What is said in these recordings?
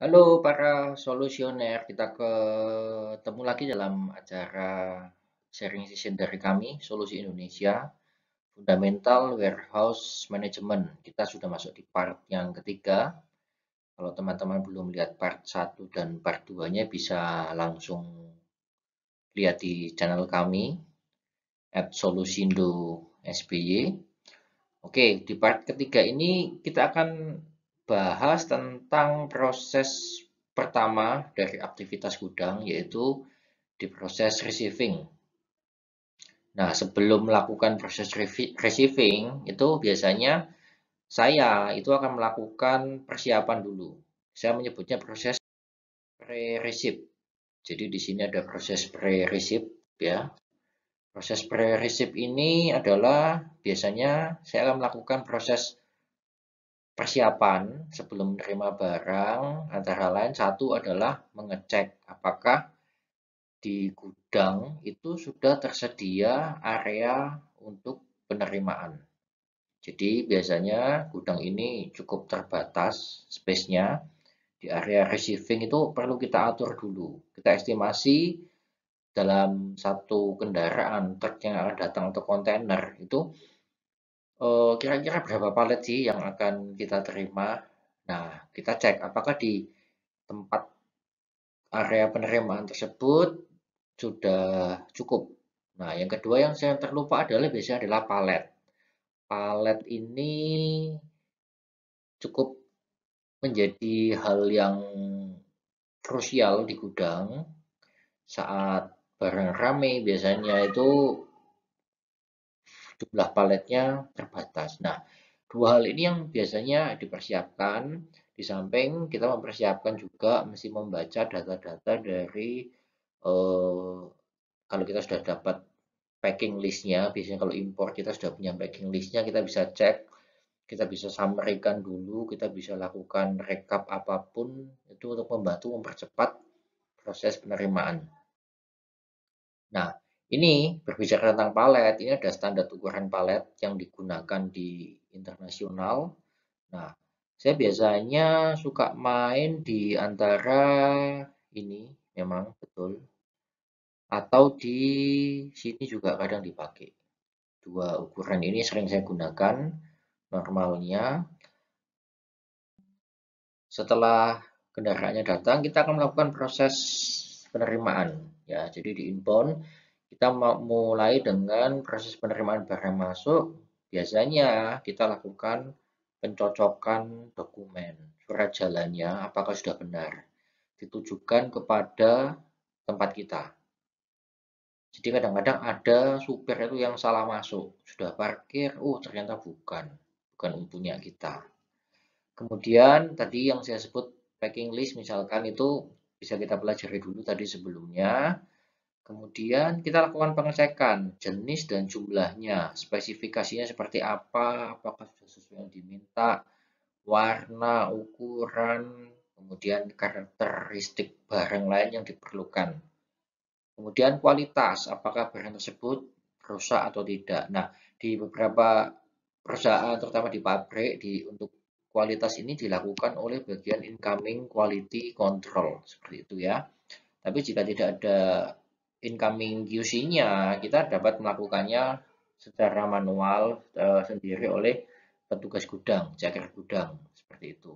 Halo para solusioner, kita ketemu lagi dalam acara sharing session dari kami, Solusi Indonesia, Fundamental Warehouse Management. Kita sudah masuk di part yang ketiga. Kalau teman-teman belum lihat part satu dan part 2-nya bisa langsung lihat di channel kami, @solusindo SBY. Oke, di part ketiga ini kita akan bahas tentang proses pertama dari aktivitas gudang, yaitu di proses receiving. Nah, sebelum melakukan proses receiving, itu biasanya saya itu akan melakukan persiapan dulu. Saya menyebutnya proses pre-receive. Jadi di sini ada proses pre-receive ya. Proses pre-receive ini adalah biasanya saya akan melakukan proses persiapan sebelum menerima barang, antara lain satu adalah mengecek apakah di gudang itu sudah tersedia area untuk penerimaan. Jadi biasanya gudang ini cukup terbatas space-nya. Di area receiving itu perlu kita atur dulu. Kita estimasi dalam satu kendaraan truk yang akan datang atau kontainer itu kira-kira berapa palet sih yang akan kita terima. Nah, kita cek apakah di tempat area penerimaan tersebut sudah cukup. Nah, yang kedua yang saya terlupa adalah biasanya adalah palet. Palet ini cukup menjadi hal yang krusial di gudang saat barang rame biasanya itu jumlah paletnya terbatas. Nah, dua hal ini yang biasanya dipersiapkan, di samping kita mempersiapkan juga mesti membaca data-data dari kalau kita sudah dapat packing listnya, biasanya kalau impor kita sudah punya packing listnya, kita bisa cek, kita bisa summary-kan dulu, kita bisa lakukan rekap apapun itu untuk membantu mempercepat proses penerimaan. Nah, ini berbicara tentang palet, ini ada standar ukuran palet yang digunakan di internasional. Nah, saya biasanya suka main di antara ini, memang betul, atau di sini juga kadang dipakai. Dua ukuran ini sering saya gunakan, normalnya. Setelah kendaraannya datang, kita akan melakukan proses penerimaan. Ya, jadi di inbound kita mulai dengan proses penerimaan barang masuk. Biasanya kita lakukan pencocokan dokumen, surat jalannya apakah sudah benar, ditujukan kepada tempat kita. Jadi kadang-kadang ada supir itu yang salah masuk, sudah parkir, ternyata bukan punya kita. Kemudian tadi yang saya sebut packing list misalkan itu bisa kita pelajari dulu tadi sebelumnya. Kemudian kita lakukan pengecekan jenis dan jumlahnya, spesifikasinya seperti apa, apakah sudah sesuai yang diminta, warna, ukuran, kemudian karakteristik barang lain yang diperlukan. Kemudian kualitas, apakah barang tersebut rusak atau tidak. Nah, di beberapa perusahaan, terutama di pabrik, untuk kualitas ini dilakukan oleh bagian incoming quality control, seperti itu ya. Tapi jika tidak ada incoming QC-nya, kita dapat melakukannya secara manual sendiri oleh petugas gudang, jaga gudang, seperti itu.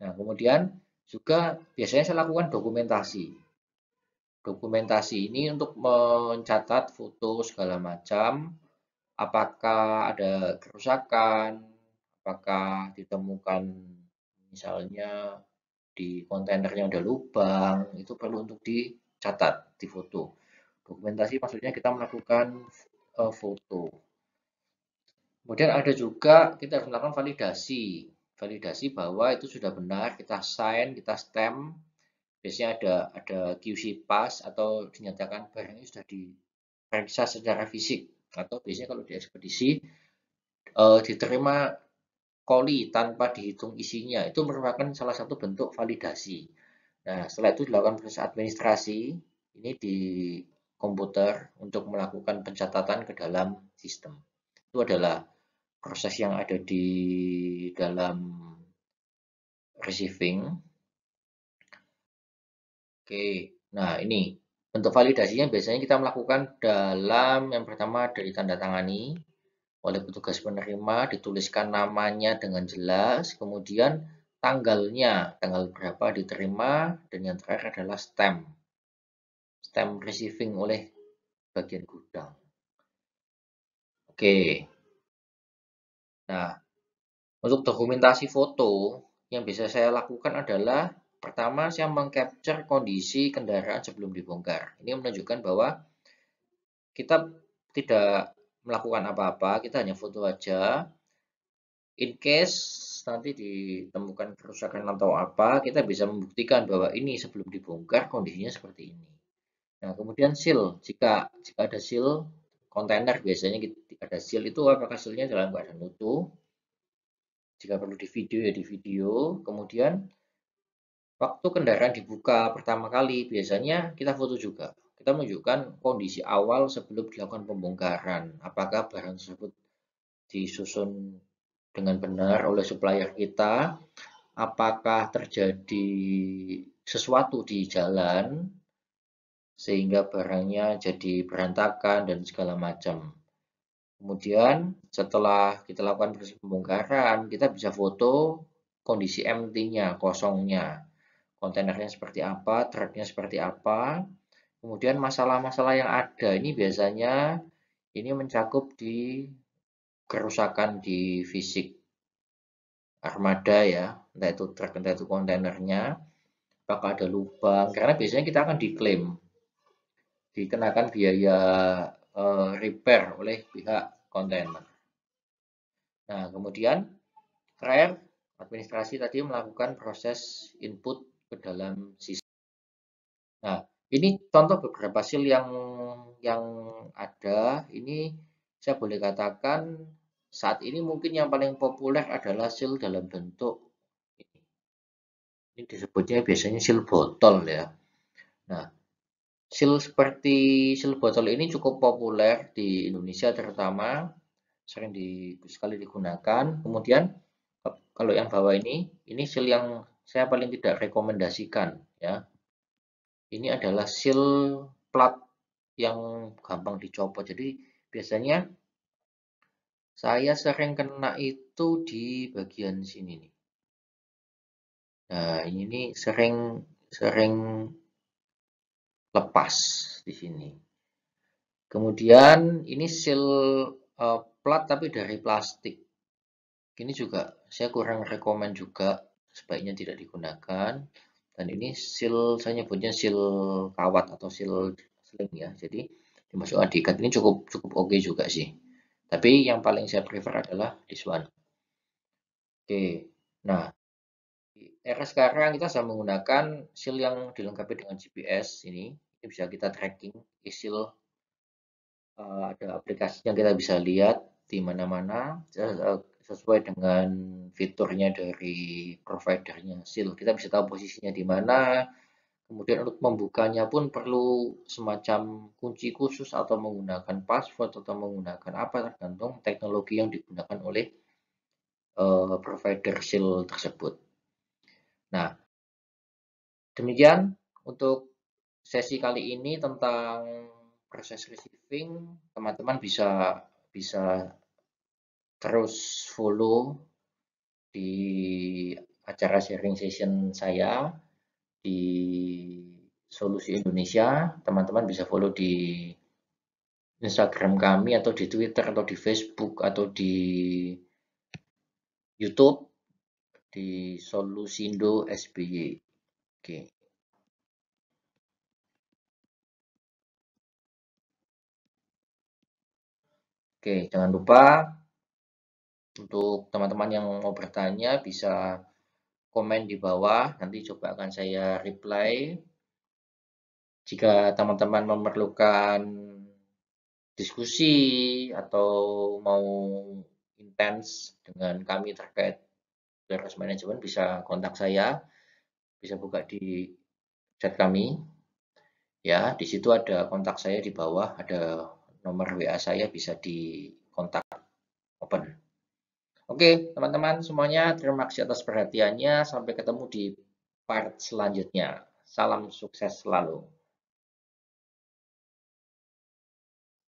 Nah, kemudian juga biasanya saya lakukan dokumentasi. Dokumentasi ini untuk mencatat foto segala macam, apakah ada kerusakan, apakah ditemukan misalnya di kontainernya ada lubang, itu perlu untuk dicatat, difoto. Dokumentasi maksudnya kita melakukan foto. Kemudian ada juga kita harus melakukan validasi. Validasi bahwa itu sudah benar, kita sign, kita stamp. Biasanya ada QC pass atau dinyatakan barang ini sudah diperiksa secara fisik. Atau biasanya kalau di ekspedisi diterima koli tanpa dihitung isinya. Itu merupakan salah satu bentuk validasi. Nah, setelah itu dilakukan proses administrasi, ini di komputer untuk melakukan pencatatan ke dalam sistem. Itu adalah proses yang ada di dalam receiving. Oke, nah ini bentuk validasinya biasanya kita melakukan dalam yang pertama dari tanda tangani oleh petugas penerima, dituliskan namanya dengan jelas, kemudian tanggalnya, tanggal berapa diterima, dan yang terakhir adalah stamp receiving oleh bagian gudang. Oke, nah untuk dokumentasi foto yang bisa saya lakukan adalah pertama saya mengcapture kondisi kendaraan sebelum dibongkar. Ini menunjukkan bahwa kita tidak melakukan apa-apa, kita hanya foto aja. In case nanti ditemukan kerusakan atau apa, kita bisa membuktikan bahwa ini sebelum dibongkar kondisinya seperti ini. Nah, kemudian seal, jika ada seal kontainer biasanya ada seal itu apakah sealnya dalam keadaan utuh. Jika perlu di video ya di video. Kemudian waktu kendaraan dibuka pertama kali biasanya kita foto juga. Kita menunjukkan kondisi awal sebelum dilakukan pembongkaran. Apakah barang tersebut disusun dengan benar oleh supplier kita, apakah terjadi sesuatu di jalan sehingga barangnya jadi berantakan dan segala macam. Kemudian setelah kita lakukan proses pembongkaran, kita bisa foto kondisi empty-nya, kosongnya. Kontainernya seperti apa, truknya seperti apa. Kemudian masalah-masalah yang ada ini biasanya ini mencakup di kerusakan di fisik armada ya, entah itu truk, entah itu kontainernya, apakah ada lubang, karena biasanya kita akan diklaim, dikenakan biaya repair oleh pihak kontainer. Nah, kemudian terakhir, administrasi tadi melakukan proses input ke dalam sistem. Nah, ini contoh beberapa seal yang ada. Ini saya boleh katakan saat ini mungkin yang paling populer adalah seal dalam bentuk ini. Ini disebutnya biasanya seal botol ya. Nah, seal seperti seal botol ini cukup populer di Indonesia terutama, sering sekali digunakan. Kemudian kalau yang bawah ini seal yang saya paling tidak rekomendasikan ya. Ini adalah seal plat yang gampang dicopot. Jadi biasanya saya sering kena itu di bagian sini nih. Nah, ini sering sering lepas di sini. Kemudian ini seal plat tapi dari plastik. Ini juga saya kurang rekomen juga, sebaiknya tidak digunakan. Dan ini seal, saya nyebutnya seal kawat atau seal sling ya. Jadi dimasukkan diikat ini cukup oke juga sih. Tapi yang paling saya prefer adalah this one. Oke, nah di era sekarang kita sudah menggunakan seal yang dilengkapi dengan GPS ini. Ini bisa kita tracking, seal ada aplikasi yang kita bisa lihat di mana-mana sesuai dengan fiturnya dari providernya seal. Kita bisa tahu posisinya di mana. Kemudian untuk membukanya pun perlu semacam kunci khusus atau menggunakan password atau menggunakan apa tergantung teknologi yang digunakan oleh provider seal tersebut. Nah, demikian untuk sesi kali ini tentang proses receiving. Teman-teman bisa terus follow di acara sharing session saya di Solusi Indonesia. Teman-teman bisa follow di Instagram kami atau di Twitter atau di Facebook atau di YouTube di Solusindo SBY. Oke. Oke, jangan lupa untuk teman-teman yang mau bertanya bisa komen di bawah, nanti coba akan saya reply. Jika teman-teman memerlukan diskusi atau mau intens dengan kami terkait warehouse management bisa kontak saya, bisa buka di chat kami. Ya, di situ ada kontak saya di bawah, ada nomor WA saya bisa dikontak open. Oke, teman-teman semuanya terima kasih atas perhatiannya. Sampai ketemu di part selanjutnya. Salam sukses selalu.